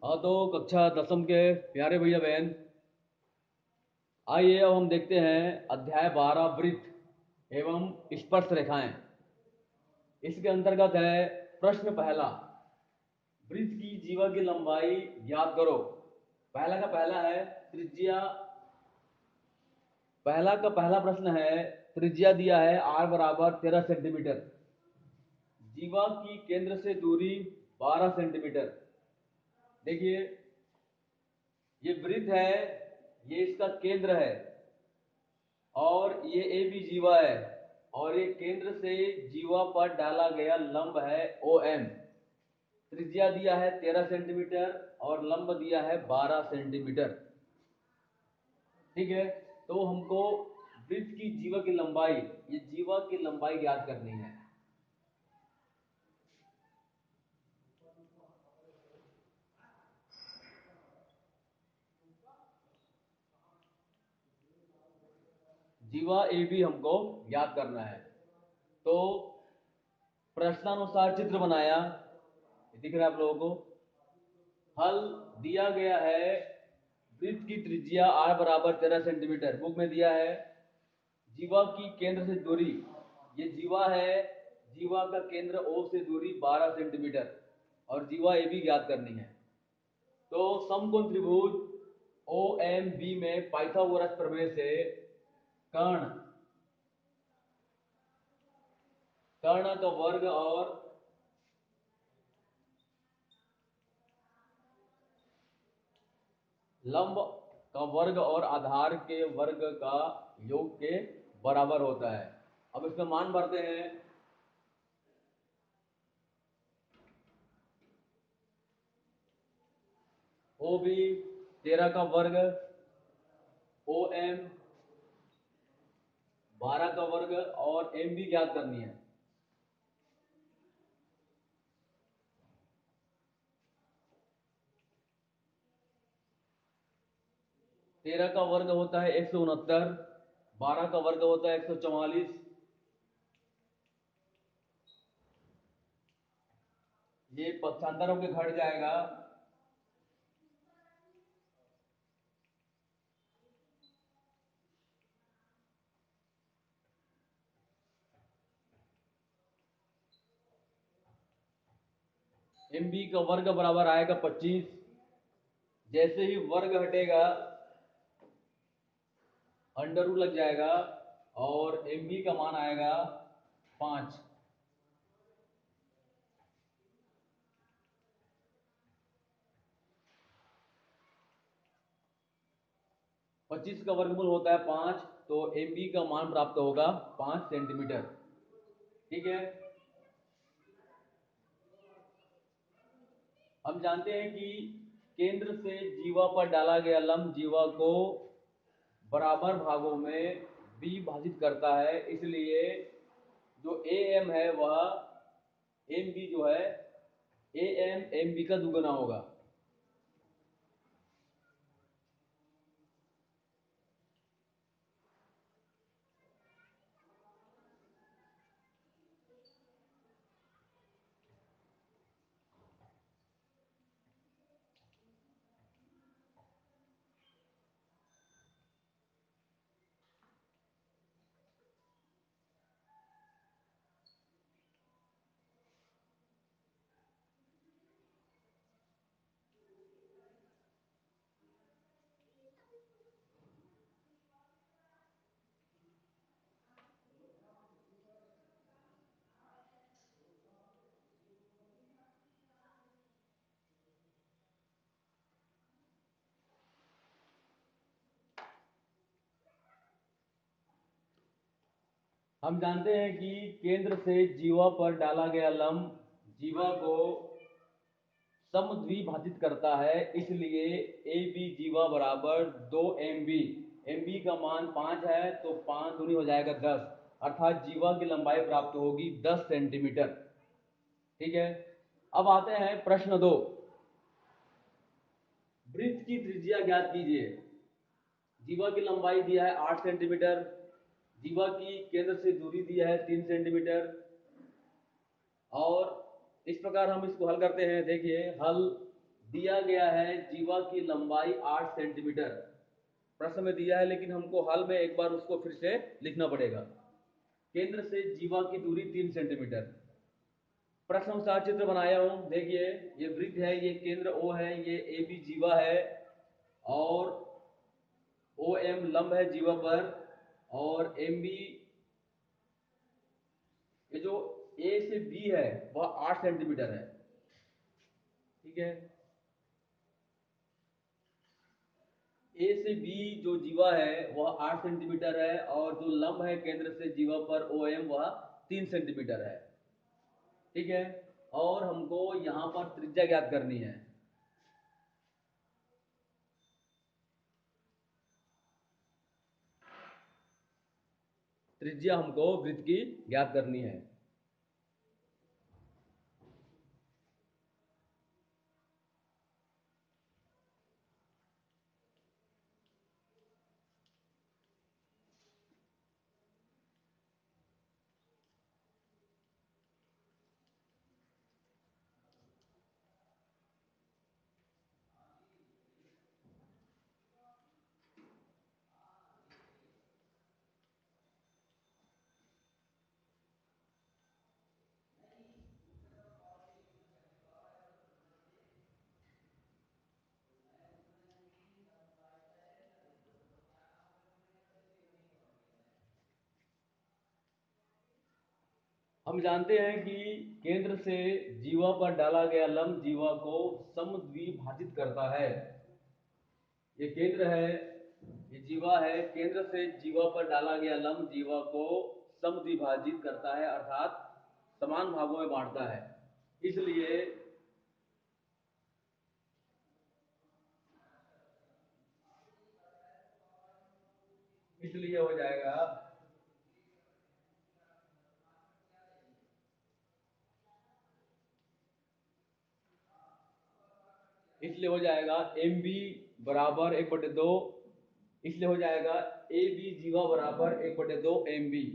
हाँ तो कक्षा दसम के प्यारे भैया बहन, आइए अब हम देखते हैं अध्याय 12 वृत्त एवं स्पर्श रेखाएं। इसके अंतर्गत है प्रश्न पहला, वृत्त की जीवा की लंबाई ज्ञात करो। पहला का पहला है त्रिज्या। पहला का पहला प्रश्न है, त्रिज्या दिया है r बराबर 13 सेंटीमीटर, जीवा की केंद्र से दूरी 12 सेंटीमीटर। देखिए ये वृत्त है, ये इसका केंद्र है और ये ए बी जीवा है और ये केंद्र से जीवा पर डाला गया लंब है ओ एम। त्रिज्या दिया है 13 सेंटीमीटर और लंब दिया है 12 सेंटीमीटर। ठीक है, तो हमको वृत्त की जीवा की लंबाई, ये जीवा की लंबाई ज्ञात करनी है। जीवा ए बी हमको ज्ञात करना है। तो प्रश्नानुसार चित्र बनाया, दिख रहा है आप लोगों को। हल दिया गया है, वृत्त की त्रिज्या r बराबर 13 सेंटीमीटर बुक में दिया है। जीवा की केंद्र से दूरी, ये जीवा है, जीवा का केंद्र O से दूरी 12 सेंटीमीटर और जीवा ए बी ज्ञात करनी है। तो समकोण त्रिभुज ओ एम बी में पाइथागोरस प्रमेय से कर्ण कर्ण का वर्ग और लंब का वर्ग और आधार के वर्ग का योग के बराबर होता है। अब इसमें मान भरते हैं। ओ बी 13 का वर्ग, ओ एम 12 का वर्ग और एम बी ज्ञात करनी है। तेरह का वर्ग होता है 169, 12 का वर्ग होता है 144, ये पक्षांतर होकर घट जाएगा। एम बी का वर्ग बराबर आएगा 25। जैसे ही वर्ग हटेगा अंडर रूट लग जाएगा और एम बी का मान आएगा 5। 25 का वर्गमूल होता है 5, तो एम बी का मान प्राप्त होगा 5 सेंटीमीटर। ठीक है, हम जानते हैं कि केंद्र से जीवा पर डाला गया लंब जीवा को बराबर भागों में बी भाजित करता है, इसलिए जो ए एम है वह एम बी जो है ए एम एम बी का दुगना होगा। हम जानते हैं कि केंद्र से जीवा पर डाला गया लंब जीवा को समद्विभाजित करता है, इसलिए ए बी जीवा बराबर 2 एम बी। एम बी का मान 5 है तो 5 दूनी हो जाएगा 10, अर्थात जीवा की लंबाई प्राप्त होगी 10 सेंटीमीटर। ठीक है, अब आते हैं प्रश्न 2, वृत्त की त्रिज्या ज्ञात कीजिए। जीवा की लंबाई दिया है 8 सेंटीमीटर, जीवा की केंद्र से दूरी दिया है 3 सेंटीमीटर और इस प्रकार हम इसको हल करते हैं। देखिए हल दिया गया है जीवा की लंबाई 8 सेंटीमीटर। प्रश्न में दिया है, लेकिन हमको हल में एक बार उसको फिर से लिखना पड़ेगा। केंद्र से जीवा की दूरी 3 सेंटीमीटर। प्रश्न अनुसार चित्र बनाया हूं, देखिए ये वृत्त है, ये केंद्र O है, ये AB जीवा है, और OM लंब है जीवा पर, और MB, ये जो A से B है वह 8 सेंटीमीटर है। ठीक है, A से B जो जीवा है वह 8 सेंटीमीटर है, और जो लंब है केंद्र से जीवा पर OM वह 3 सेंटीमीटर है। ठीक है, और हमको यहां पर त्रिज्या ज्ञात करनी है। त्रिज्या हमको वृत्त की ज्ञात करनी है। हम जानते हैं कि केंद्र से जीवा पर डाला गया लंब जीवा को समद्विभाजित करता है। ये केंद्र है, ये जीवा है, केंद्र से जीवा पर डाला गया लंब जीवा को समद्विभाजित करता है, अर्थात समान भागों में बांटता है। इसलिए इसलिए हो जाएगा, इसलिए हो जाएगा एम बी बराबर 1/2, इसलिए हो जाएगा ए बी जीवा बराबर 1/2 एम बी।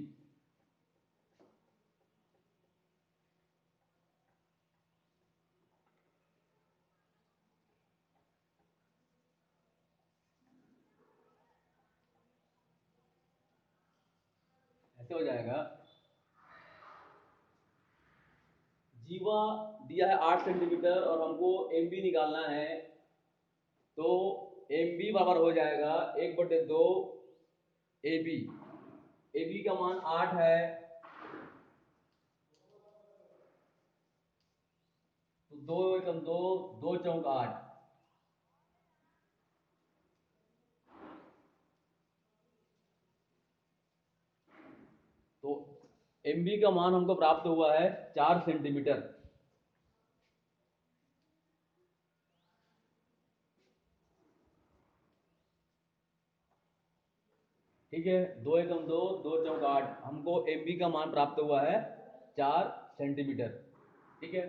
ऐसे हो जाएगा, जीवा दिया है 8 सेंटीमीटर और हमको एम बी निकालना है, तो एम बी बराबर हो जाएगा 1/2 ए बी। ए बी का मान 8 है, तो 2 एकम 2, 2 चौक 8। तो एम बी का मान हमको प्राप्त हुआ है 4 सेंटीमीटर। ठीक है, 2 एकम 2, 2 चौक 8, हमको एम बी का मान प्राप्त हुआ है 4 सेंटीमीटर। ठीक है,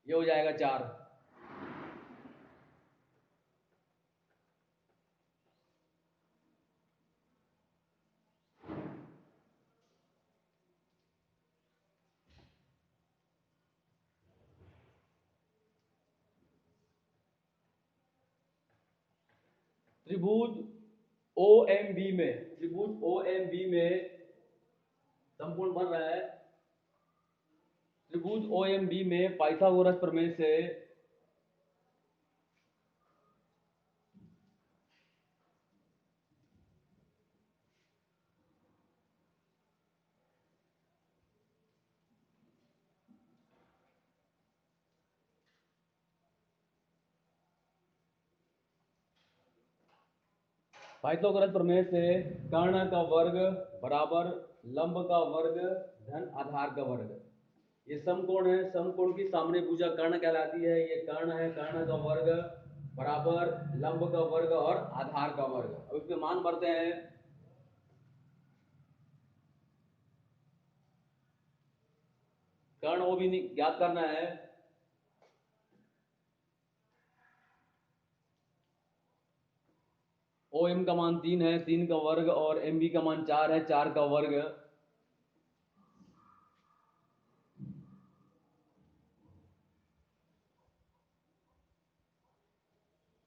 ये हो जाएगा 4। त्रिभुज ओ एम बी में, त्रिभुज ओ एम बी में संपूर्ण बन रहा है। त्रिभुज ओ एम बी में पाइथागोरस प्रमेय से पाइथागोरस प्रमेय से कर्ण का वर्ग बराबर लंब का वर्ग धन आधार का वर्ग। ये समकोण है, समकोण की सामने भुजा कर्ण कहलाती है। ये कर्ण है, कर्ण का वर्ग बराबर लंब का वर्ग और आधार का वर्ग। अब इसके मान भरते हैं। कर्ण वो भी ज्ञात करना है। ओ एम का मान 3 है, 3 का वर्ग, और एम बी का मान 4 है, 4 का वर्ग।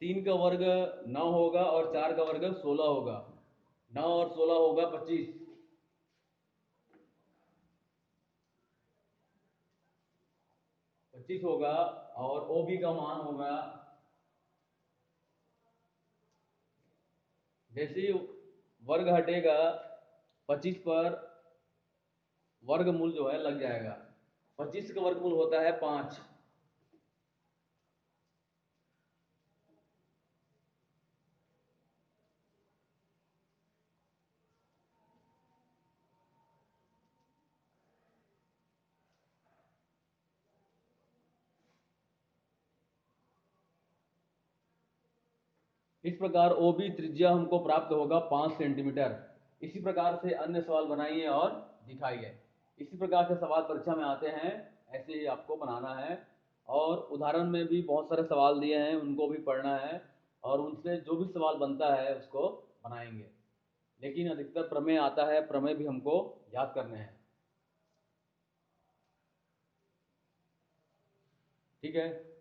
3 का वर्ग 9 होगा और 4 का वर्ग 16 होगा। 9 और 16 होगा 25। 25 होगा। और ओ बी का मान होगा, जैसे ही वर्ग हटेगा 25 पर वर्गमूल जो है लग जाएगा। 25 का वर्गमूल होता है 5। इस प्रकार ओ बी त्रिज्या हमको प्राप्त होगा 5 सेंटीमीटर। इसी प्रकार से अन्य सवाल बनाइए और दिखाइए। इसी प्रकार से सवाल परीक्षा में आते हैं, ऐसे ही आपको बनाना है। और उदाहरण में भी बहुत सारे सवाल दिए हैं, उनको भी पढ़ना है और उनसे जो भी सवाल बनता है उसको बनाएंगे। लेकिन अधिकतर प्रमेय आता है, प्रमेय भी हमको याद करने हैं। ठीक है।